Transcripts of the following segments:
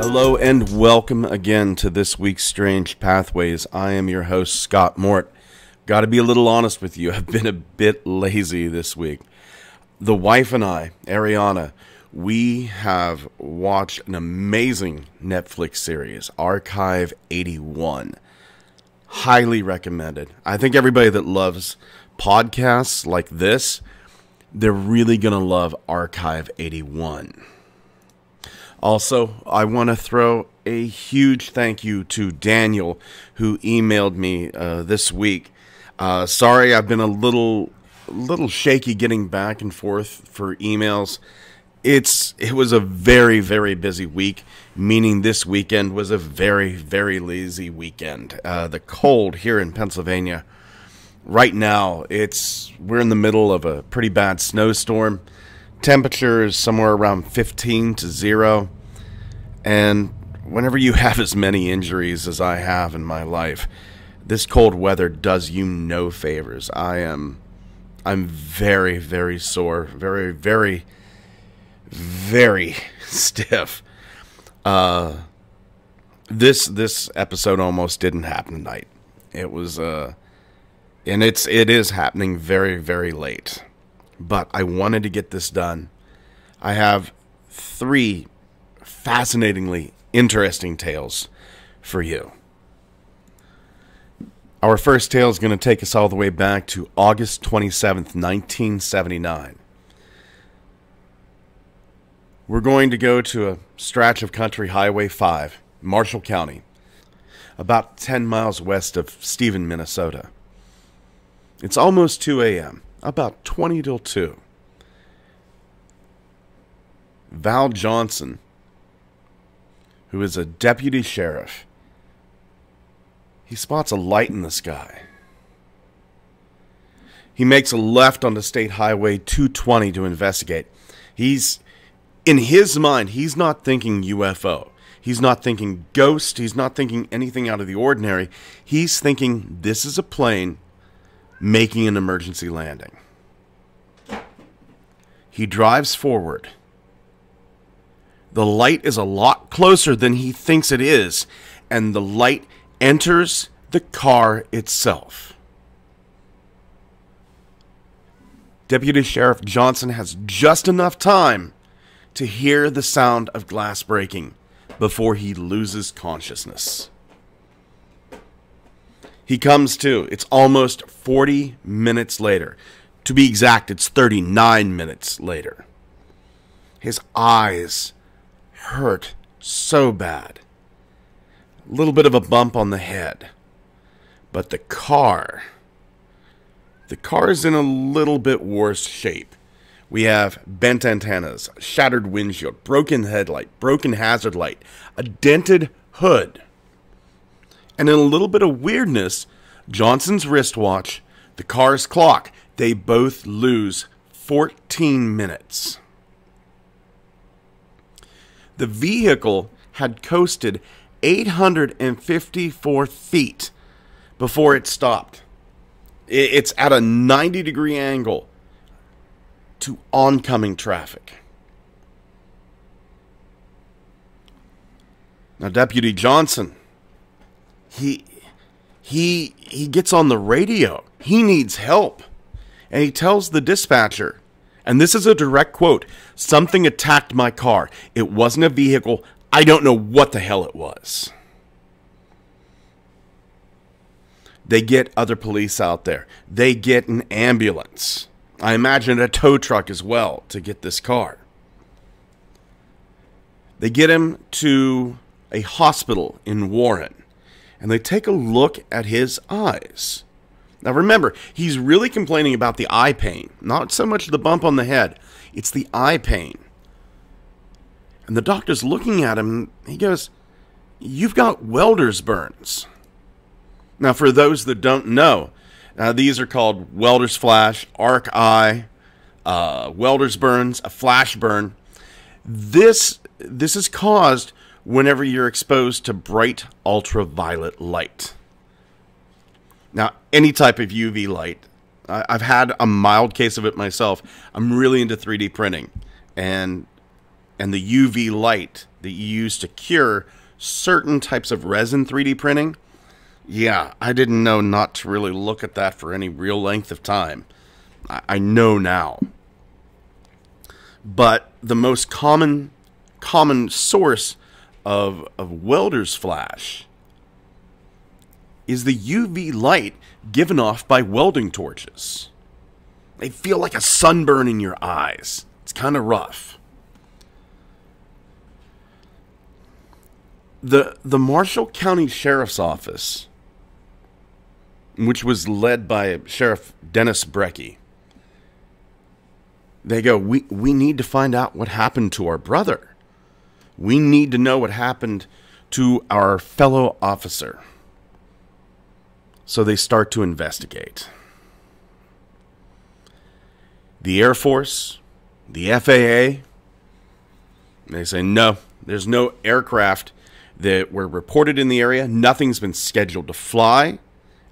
Hello and welcome again to this week's Strange Pathways. I am your host, Scott Mort. Got to be a little honest with you, I've been a bit lazy this week. The wife and I, Ariana, we have watched an amazing Netflix series, Archive 81. Highly recommended. I think everybody that loves podcasts like this, they're really going to love Archive 81. Also, I want to throw a huge thank you to Daniel, who emailed me this week. Sorry, I've been a little shaky getting back and forth for emails. It was a very, very busy week, meaning this weekend was a very, very lazy weekend. The cold here in Pennsylvania, right now, we're in the middle of a pretty bad snowstorm. Temperature is somewhere around 15 to 0. And whenever you have as many injuries as I have in my life, this cold weather does you no favors. I'm very, very sore, very, very, very stiff. This episode almost didn't happen tonight. It was and it is happening very, very late. But I wanted to get this done. I have 3 fascinatingly interesting tales for you. Our first tale is going to take us all the way back to August 27th, 1979. We're going to go to a stretch of Country Highway 5, Marshall County, about 10 miles west of Stephen, Minnesota. It's almost 2 a.m., about 20 till 2. Val Johnson, who is a deputy sheriff, he spots a light in the sky. He makes a left onto State Highway 220 to investigate. In his mind, he's not thinking UFO. He's not thinking ghost. He's not thinking anything out of the ordinary. He's thinking this is a plane making an emergency landing. He drives forward. The light is a lot closer than he thinks it is, and the light enters the car itself. Deputy Sheriff Johnson has just enough time to hear the sound of glass breaking before he loses consciousness. He comes to. It's almost 40 minutes later. To be exact, it's 39 minutes later. His eyes hurt so bad. A little bit of a bump on the head. But the car is in a little bit worse shape. We have bent antennas, shattered windshield, broken headlight, broken hazard light, a dented hood. And in a little bit of weirdness, Johnson's wristwatch, the car's clock, they both lose 14 minutes. The vehicle had coasted 854 feet before it stopped. It's at a 90-degree angle to oncoming traffic. Now, Deputy Johnson, he gets on the radio. He needs help. And he tells the dispatcher, and this is a direct quote, "Something attacked my car. It wasn't a vehicle. I don't know what the hell it was." They get other police out there. They get an ambulance. I imagine a tow truck as well to get this car. They get him to a hospital in Warren. And they take a look at his eyes. Now remember, he's really complaining about the eye pain. Not so much the bump on the head. It's the eye pain. And the doctor's looking at him. He goes, "You've got welder's burns." Now for those that don't know, these are called welder's flash, arc eye, welder's burns, a flash burn. This is caused whenever you're exposed to bright ultraviolet light. Now, any type of UV light, I've had a mild case of it myself. I'm really into 3D printing, and and the UV light that you use to cure certain types of resin 3D printing, yeah, I didn't know not to really look at that for any real length of time. I know now. But the most common source of welder's flash is the UV light given off by welding torches. They feel like a sunburn in your eyes. It's kind of rough. The Marshall County Sheriff's Office, which was led by Sheriff Dennis Brecky, they go, we need to find out what happened to our brother. We need to know what happened to our fellow officer. So they start to investigate. The Air Force, the FAA, they say, no, there's no aircraft that were reported in the area. Nothing's been scheduled to fly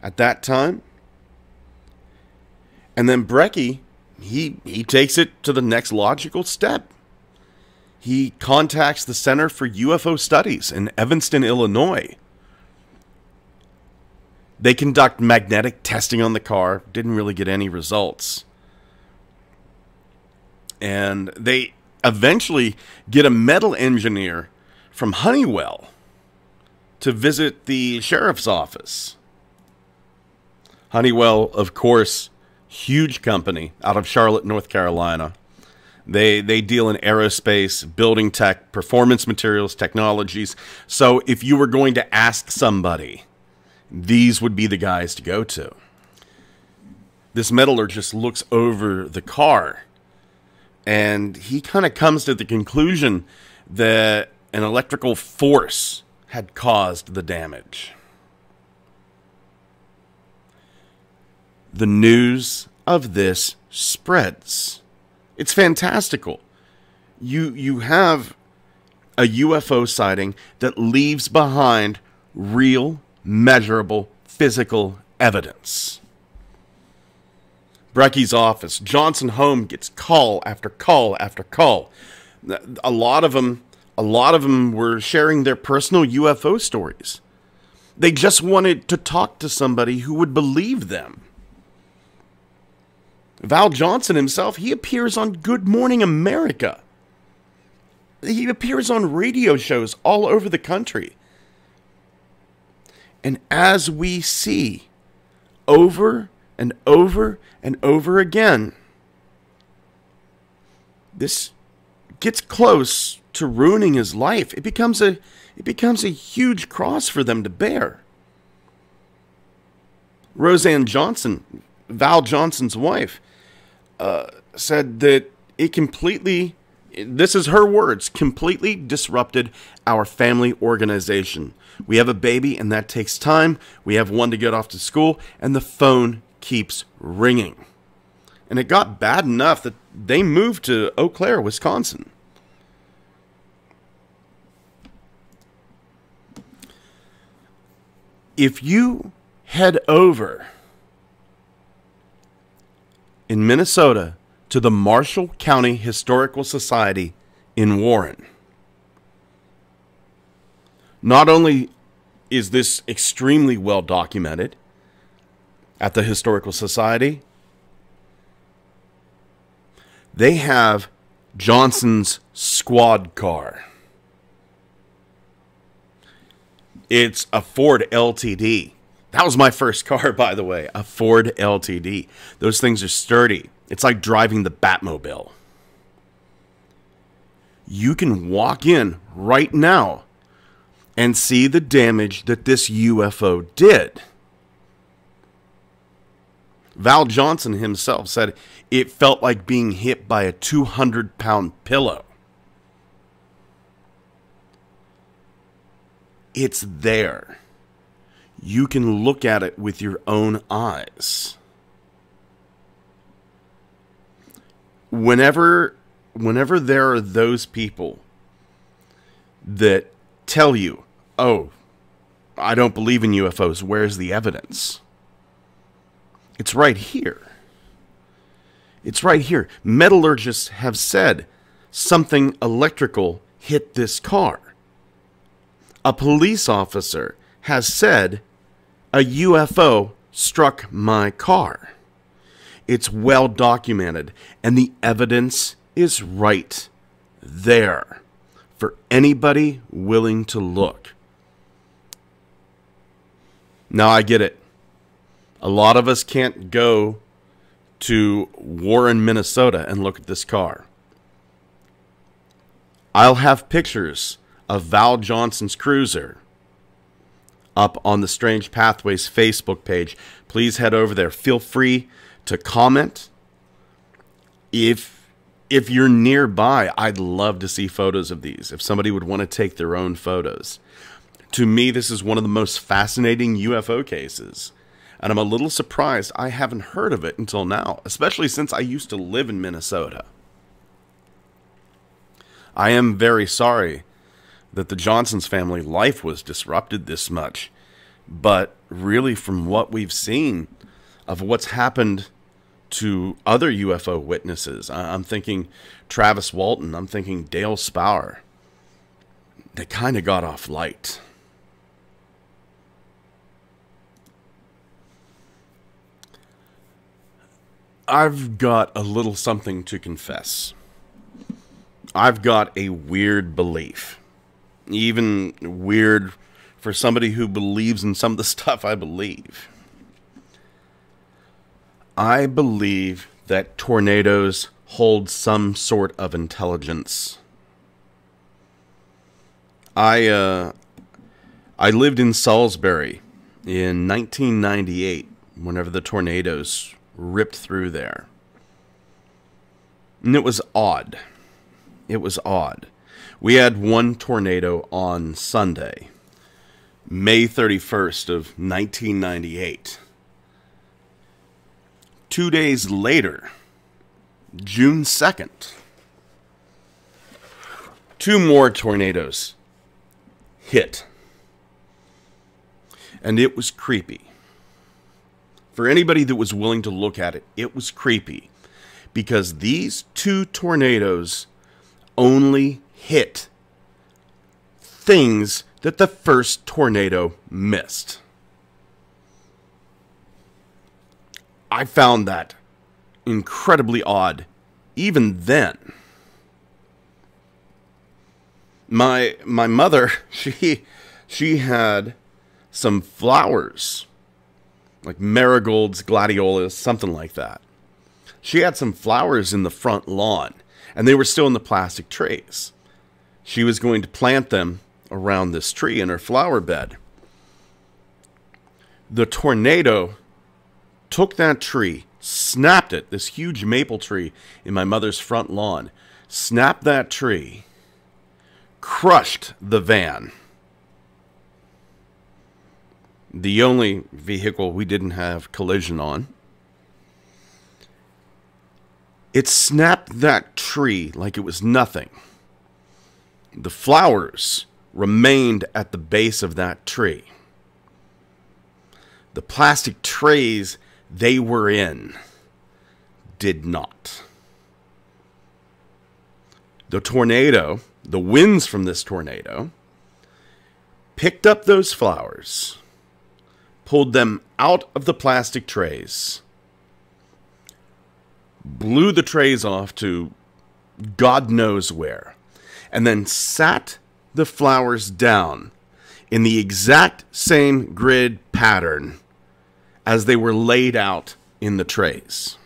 at that time. And then Brecky, he takes it to the next logical step. He contacts the Center for UFO Studies in Evanston, Illinois. They conduct magnetic testing on the car. Didn't really get any results. And they eventually get a metal engineer from Honeywell to visit the sheriff's office. Honeywell, of course, huge company out of Charlotte, North Carolina. They deal in aerospace, building tech, performance materials, technologies. So if you were going to ask somebody, these would be the guys to go to. This metallurgist looks over the car, and he kind of comes to the conclusion that an electrical force had caused the damage. The news of this spreads. It's fantastical. You have a UFO sighting that leaves behind real, measurable, physical evidence. Brecky's office, Johnson home gets call after call after call. A lot of them were sharing their personal UFO stories. They just wanted to talk to somebody who would believe them. Val Johnson himself, he appears on Good Morning America. He appears on radio shows all over the country. And as we see over and over and over again, this gets close to ruining his life. It becomes a huge cross for them to bear. Roseanne Johnson, Val Johnson's wife, said that it completely, this is her words, completely disrupted our family organization. We have a baby, and that takes time. We have one to get off to school, and the phone keeps ringing. And it got bad enough that they moved to Eau Claire, Wisconsin. If you head over in Minnesota to the Marshall County Historical Society in Warren, not only is this extremely well documented at the Historical Society, they have Johnson's squad car. It's a Ford LTD. That was my first car, by the way, a Ford LTD. Those things are sturdy. It's like driving the Batmobile. You can walk in right now and see the damage that this UFO did. Val Johnson himself said it felt like being hit by a 200-pound pillow. It's there. You can look at it with your own eyes. Whenever there are those people that tell you, oh, I don't believe in UFOs, where's the evidence? It's right here. It's right here. Metallurgists have said something electrical hit this car. A police officer has said a UFO struck my car. It's well documented, and the evidence is right there for anybody willing to look. Now, I get it. A lot of us can't go to Warren, Minnesota and look at this car. I'll have pictures of Val Johnson's cruiser up on the Strange Pathways Facebook page. Please head over there. Feel free to comment. If you're nearby, I'd love to see photos of these. If somebody would want to take their own photos. To me, this is one of the most fascinating UFO cases. And I'm a little surprised I haven't heard of it until now, especially since I used to live in Minnesota. I am very sorry that the Johnson's family life was disrupted this much. But really, from what we've seen of what's happened to other UFO witnesses, I'm thinking Travis Walton, I'm thinking Dale Spower, they kind of got off light. I've got a little something to confess. I've got a weird belief. Even weird for somebody who believes in some of the stuff I believe. I believe that tornadoes hold some sort of intelligence. I lived in Salisbury in 1998 whenever the tornadoes ripped through there. And it was odd. It was odd. We had one tornado on Sunday, May 31st of 1998. 2 days later, June 2nd, two more tornadoes hit. And it was creepy. For anybody that was willing to look at it, it was creepy. Because these two tornadoes only hit things that the first tornado missed. I found that incredibly odd, even then. My mother, she had some flowers, like marigolds, gladiolas, something like that. She had some flowers in the front lawn, and they were still in the plastic trays. She was going to plant them around this tree in her flower bed. The tornado took that tree, snapped it, this huge maple tree in my mother's front lawn, snapped that tree, crushed the van. The only vehicle we didn't have collision on. It snapped that tree like it was nothing. The flowers remained at the base of that tree. The plastic trays they were in did not. The tornado, the winds from this tornado, picked up those flowers, pulled them out of the plastic trays, blew the trays off to God knows where, and then sat the flowers down in the exact same grid pattern as they were laid out in the trays.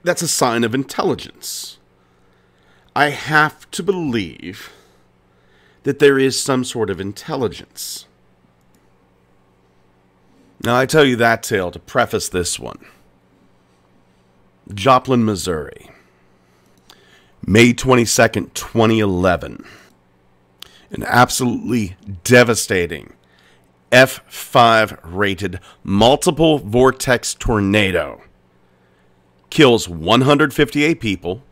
That's a sign of intelligence. I have to believe that there is some sort of intelligence. Now, I tell you that tale to preface this one. Joplin, Missouri. May 22nd, 2011. An absolutely devastating F5 rated multiple vortex tornado. Kills 158 people.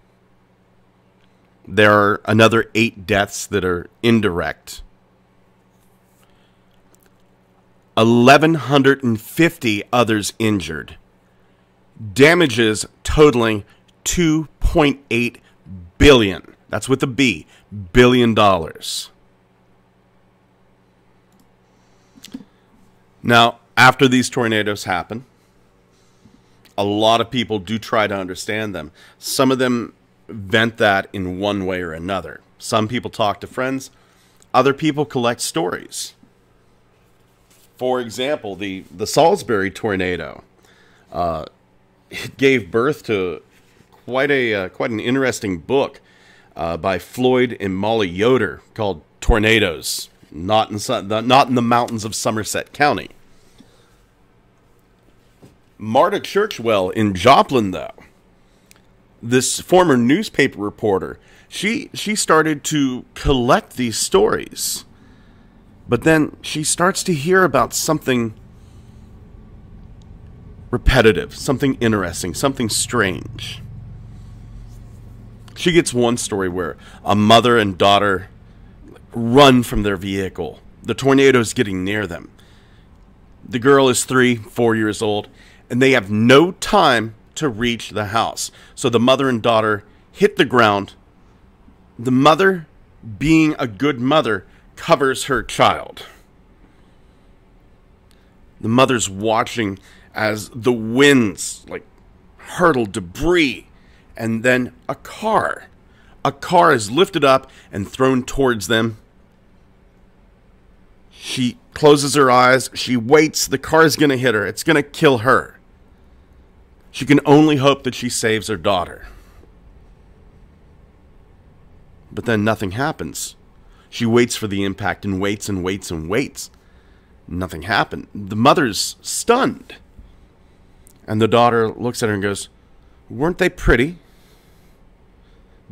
There are another 8 deaths that are indirect. 1,150 others injured. Damages totaling $2.8 billion. That's with a B. Billion dollars. Now, after these tornadoes happen, a lot of people do try to understand them. Some of them vent that in one way or another. Some people talk to friends. Other people collect stories. For example, the Salisbury Tornado. It gave birth to quite an interesting book by Floyd and Molly Yoder called Tornadoes, not in the mountains of Somerset County. Marta Churchwell in Joplin, though, this former newspaper reporter, she started to collect these stories. But then she starts to hear about something repetitive, something interesting, something strange. She gets one story where a mother and daughter run from their vehicle. The tornado's getting near them. The girl is 3-4 years old, and they have no time to reach the house. So the mother and daughter hit the ground. The mother, being a good mother, covers her child. The mother's watching as the winds hurtle debris, and then a car is lifted up and thrown towards them. She closes her eyes. She waits. The car is going to hit her. It's going to kill her. She can only hope that she saves her daughter. But then nothing happens. She waits for the impact and waits and waits and waits. Nothing happened. The mother's stunned. And the daughter looks at her and goes, "Weren't they pretty?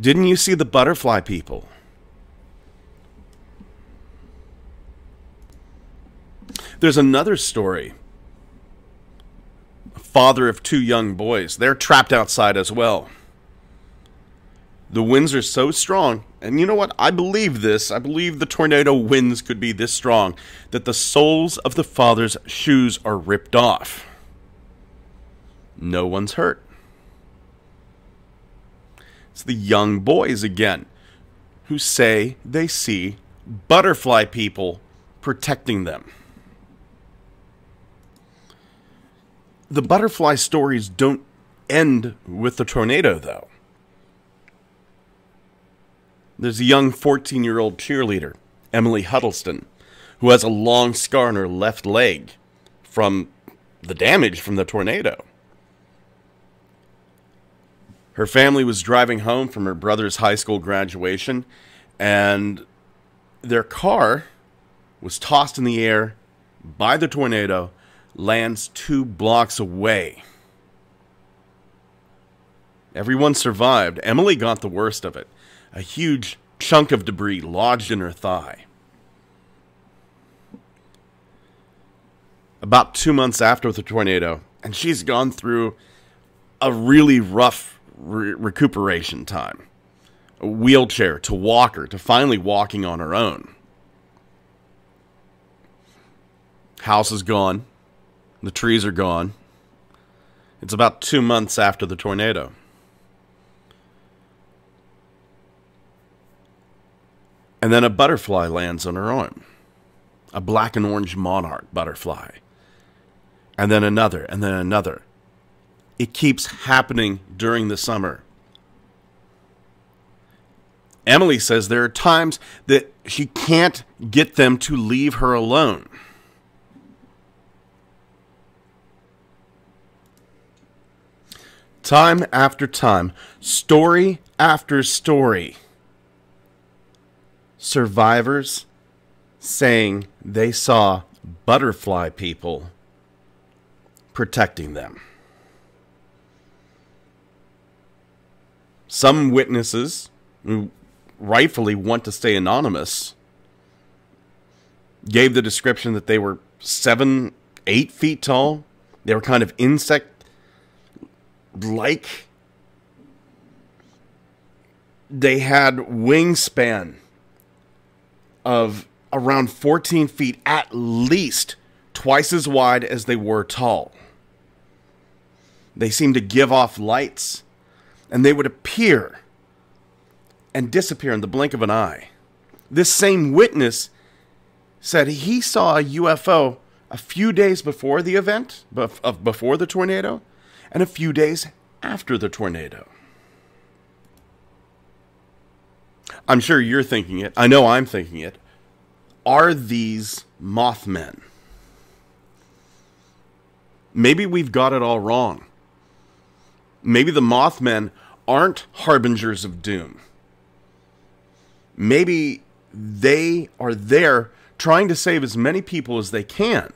Didn't you see the butterfly people?" There's another story. A father of 2 young boys. They're trapped outside as well. The winds are so strong, and you know what? I believe this. I believe the tornado winds could be this strong that the soles of the father's shoes are ripped off. No one's hurt. It's the young boys again who say they see butterfly people protecting them. The butterfly stories don't end with the tornado, though. There's a young 14-year-old cheerleader, Emily Huddleston, who has a long scar on her left leg from the damage from the tornado. Her family was driving home from her brother's high school graduation, and their car was tossed in the air by the tornado, lands 2 blocks away. Everyone survived. Emily got the worst of it. A huge chunk of debris lodged in her thigh. About 2 months after the tornado, and she's gone through a really rough recuperation time. A wheelchair to walk her, to finally walking on her own. House is gone. The trees are gone. It's about 2 months after the tornado. And then a butterfly lands on her arm. A black and orange monarch butterfly. And then another, and then another. It keeps happening during the summer. Emily says there are times that she can't get them to leave her alone. Time after time, story after story. Survivors saying they saw butterfly people protecting them. Some witnesses, who rightfully want to stay anonymous, gave the description that they were 7-8 feet tall. They were kind of insect-like. They had wingspan of around 14 feet, at least twice as wide as they were tall. They seemed to give off lights, and they would appear and disappear in the blink of an eye. This same witness said he saw a UFO a few days before the event, before the tornado, and a few days after the tornado. I'm sure you're thinking it. I know I'm thinking it. Are these Mothmen? Maybe we've got it all wrong. Maybe the Mothmen aren't harbingers of doom. Maybe they are there trying to save as many people as they can.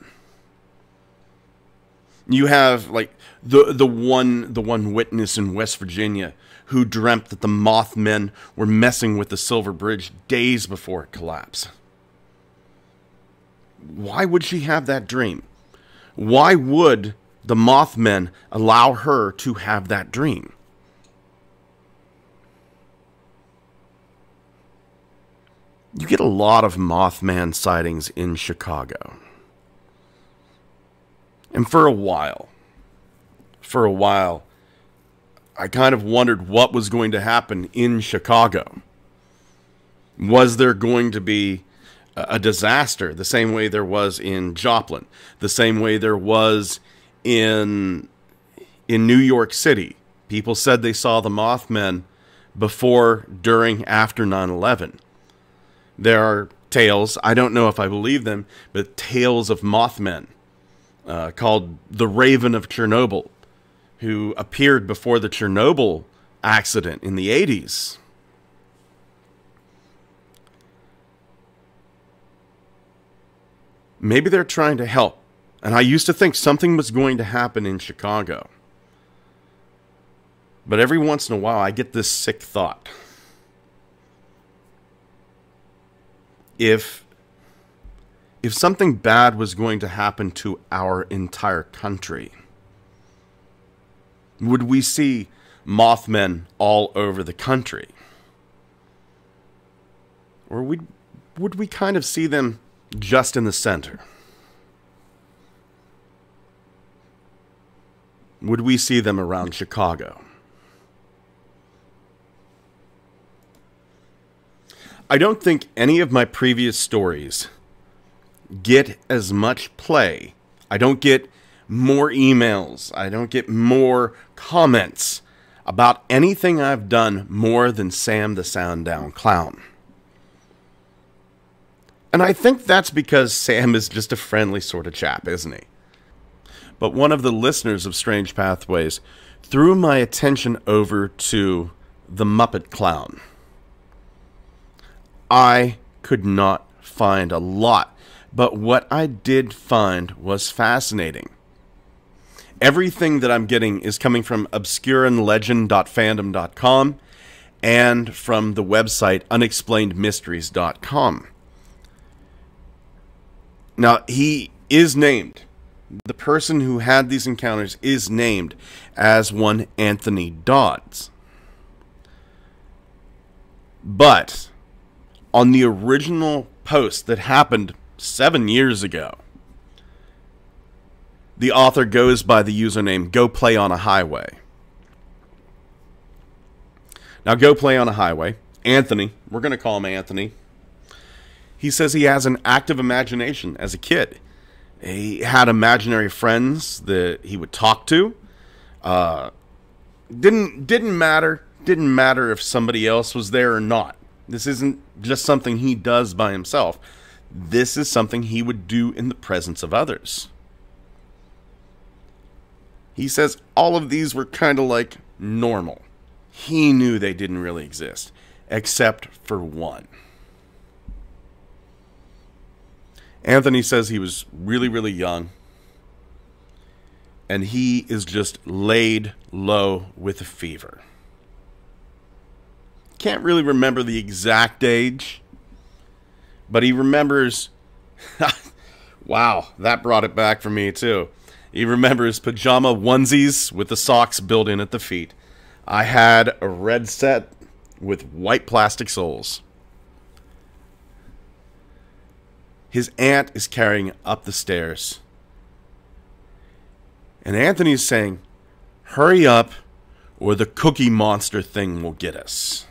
You have like the one witness in West Virginia who dreamt that the Mothmen were messing with the Silver Bridge days before it collapsed. Why would she have that dream? Why would the Mothmen allow her to have that dream? You get a lot of Mothman sightings in Chicago. And for a while, I kind of wondered what was going to happen in Chicago. Was there going to be a disaster the same way there was in Joplin, the same way there was in New York City? People said they saw the Mothmen before, during, after 9/11. There are tales, I don't know if I believe them, but tales of Mothmen called the Raven of Chernobyl, who appeared before the Chernobyl accident in the 80s. Maybe they're trying to help. And I used to think something was going to happen in Chicago. But every once in a while, I get this sick thought. If something bad was going to happen to our entire country, would we see Mothmen all over the country? Or would we kind of see them just in the center? Would we see them around Chicago? I don't think any of my previous stories get as much play. I don't get more emails. I don't get more comments about anything I've done more than Sam the Sandown Clown. And I think that's because Sam is just a friendly sort of chap, isn't he? But one of the listeners of Strange Pathways threw my attention over to the Muppet Clown. I could not find a lot, but what I did find was fascinating. Everything that I'm getting is coming from obscureandlegend.fandom.com and from the website unexplainedmysteries.com. Now, he is named. The person who had these encounters is named as one Anthony Dodds. But on the original post that happened 7 years ago, the author goes by the username Go Play on a Highway. Now, Go Play on a Highway, Anthony, we're going to call him Anthony. He says he has an active imagination as a kid. He had imaginary friends that he would talk to. Didn't matter if somebody else was there or not. This isn't just something he does by himself. This is something he would do in the presence of others. He says all of these were kind of like normal. He knew they didn't really exist, except for one. Anthony says he was really, really young, and he is just laid low with a fever. Can't really remember the exact age, but he remembers... Wow, that brought it back for me too. He remembers pajama onesies with the socks built in at the feet. I had a red set with white plastic soles. His aunt is carrying up the stairs. And Anthony's saying, Hurry up, or the Cookie Monster thing will get us.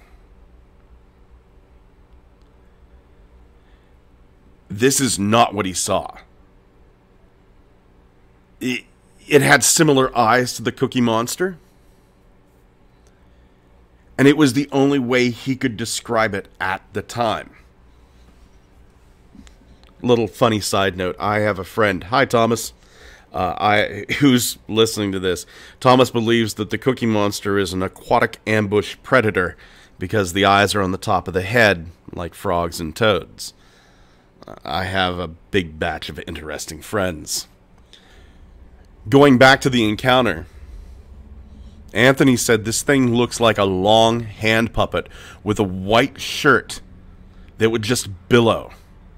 This is not what he saw. It had similar eyes to the Cookie Monster, and it was the only way he could describe it at the time. Little funny side note, I have a friend, hi Thomas, who's listening to this. Thomas believes that the Cookie Monster is an aquatic ambush predator because the eyes are on the top of the head, like frogs and toads. I have a big batch of interesting friends. Going back to the encounter, Anthony said this thing looks like a long hand puppet with a white shirt that would just billow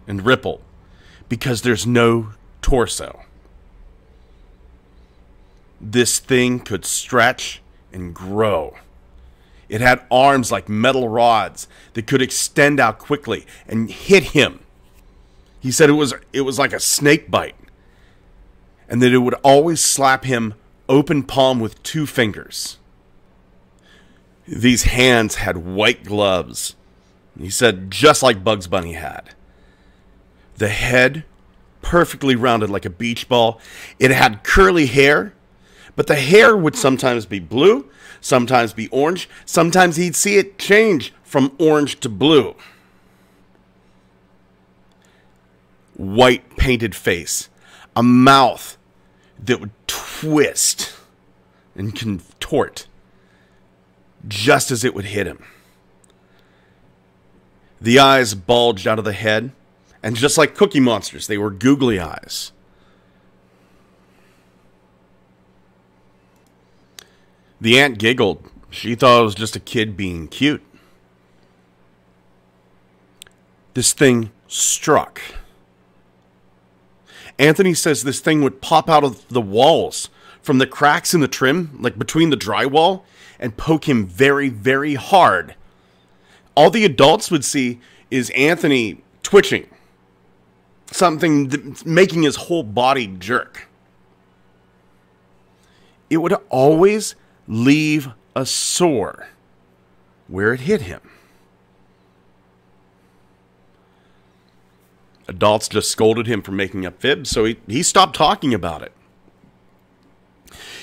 and ripple because there's no torso. This thing could stretch and grow. It had arms like metal rods that could extend out quickly and hit him. He said it was like a snake bite, and that it would always slap him open palm with 2 fingers. These hands had white gloves. He said just like Bugs Bunny had. The head perfectly rounded like a beach ball. It had curly hair, but the hair would sometimes be blue, sometimes be orange, sometimes he'd see it change from orange to blue. White painted face, a mouth that would twist and contort just as it would hit him. The eyes bulged out of the head, and just like Cookie Monsters, they were googly eyes. The aunt giggled. She thought it was just a kid being cute. This thing struck. Anthony says this thing would pop out of the walls from the cracks in the trim, like between the drywall, and poke him very, very hard. All the adults would see is Anthony twitching. Something making his whole body jerk. It would always leave a sore where it hit him. Adults just scolded him for making up fibs, so he stopped talking about it.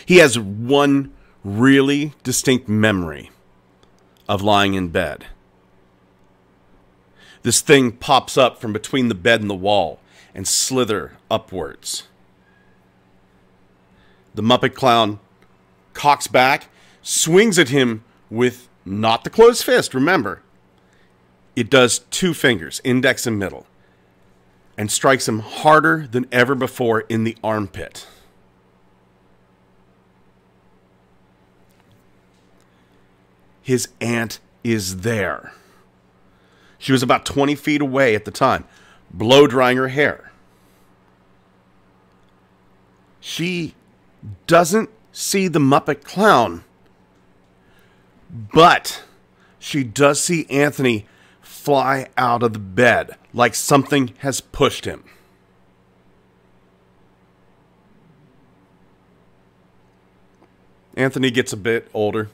He has one really distinct memory of lying in bed. This thing pops up from between the bed and the wall and slither upwards. The Muppet Clown cocks back, swings at him with not the closed fist, remember. It does 2 fingers, index and middle, and strikes him harder than ever before in the armpit. His aunt is there. She was about 20 feet away at the time, blow drying her hair. She doesn't see the Muppet Clown, but she does see Anthony fly out of the bed like something has pushed him. Anthony gets a bit older.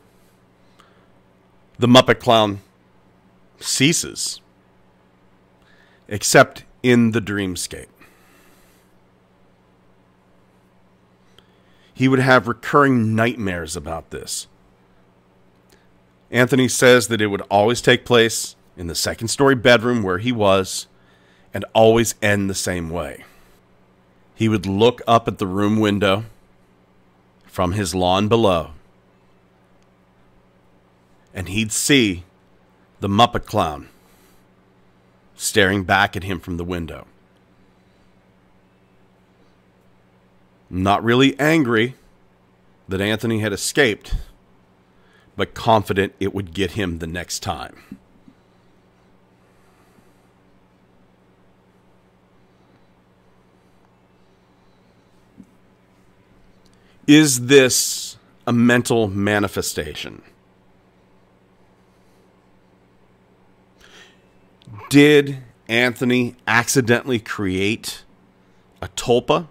The Muppet Clown ceases, except in the dreamscape. He would have recurring nightmares about this. Anthony says that it would always take place in the second-story bedroom where he was, and always end the same way. He would look up at the room window from his lawn below, and he'd see the Muppet Clown staring back at him from the window. Not really angry that Anthony had escaped, but confident it would get him the next time. Is this a mental manifestation? Did Anthony accidentally create a tulpa?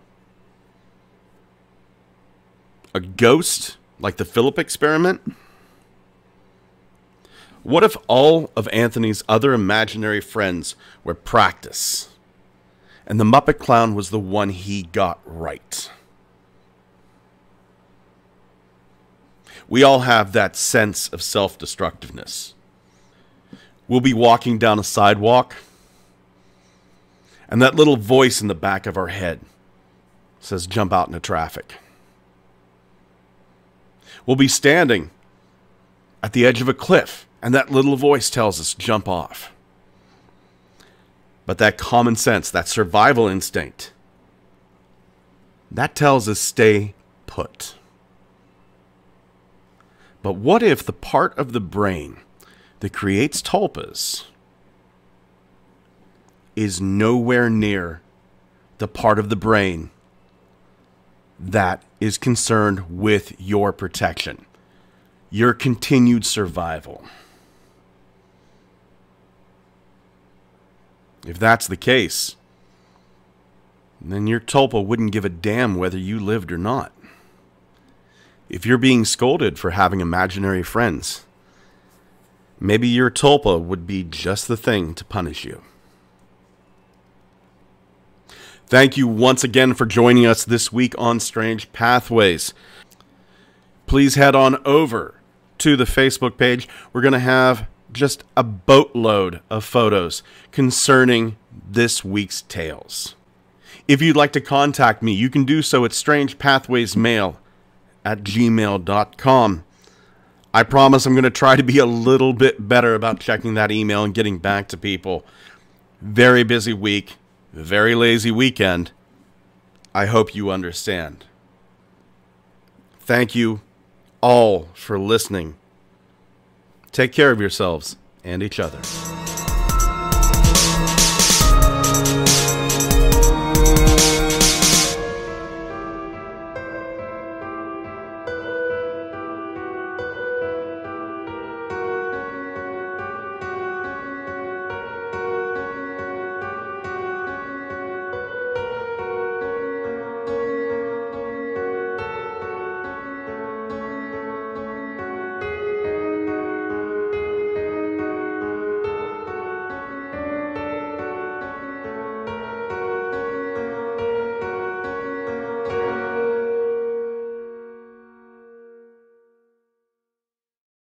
A ghost Like the Philip experiment? What if all of Anthony's other imaginary friends were practice, and the Muppet Clown was the one he got right? We all have that sense of self-destructiveness. We'll be walking down a sidewalk, and that little voice in the back of our head says, jump out into traffic. We'll be standing at the edge of a cliff, and that little voice tells us, jump off. But that common sense, that survival instinct, that tells us stay put. But what if the part of the brain that creates tulpas is nowhere near the part of the brain that is concerned with your protection, your continued survival? If that's the case, then your tulpa wouldn't give a damn whether you lived or not. If you're being scolded for having imaginary friends, maybe your tulpa would be just the thing to punish you. Thank you once again for joining us this week on Strange Pathways. Please head on over to the Facebook page. We're going to have just a boatload of photos concerning this week's tales. If you'd like to contact me, you can do so at strangepathwaysmail@gmail.com. I promise I'm going to try to be a little bit better about checking that email and getting back to people. Very busy week, very lazy weekend. I hope you understand. Thank you all for listening. Take care of yourselves and each other.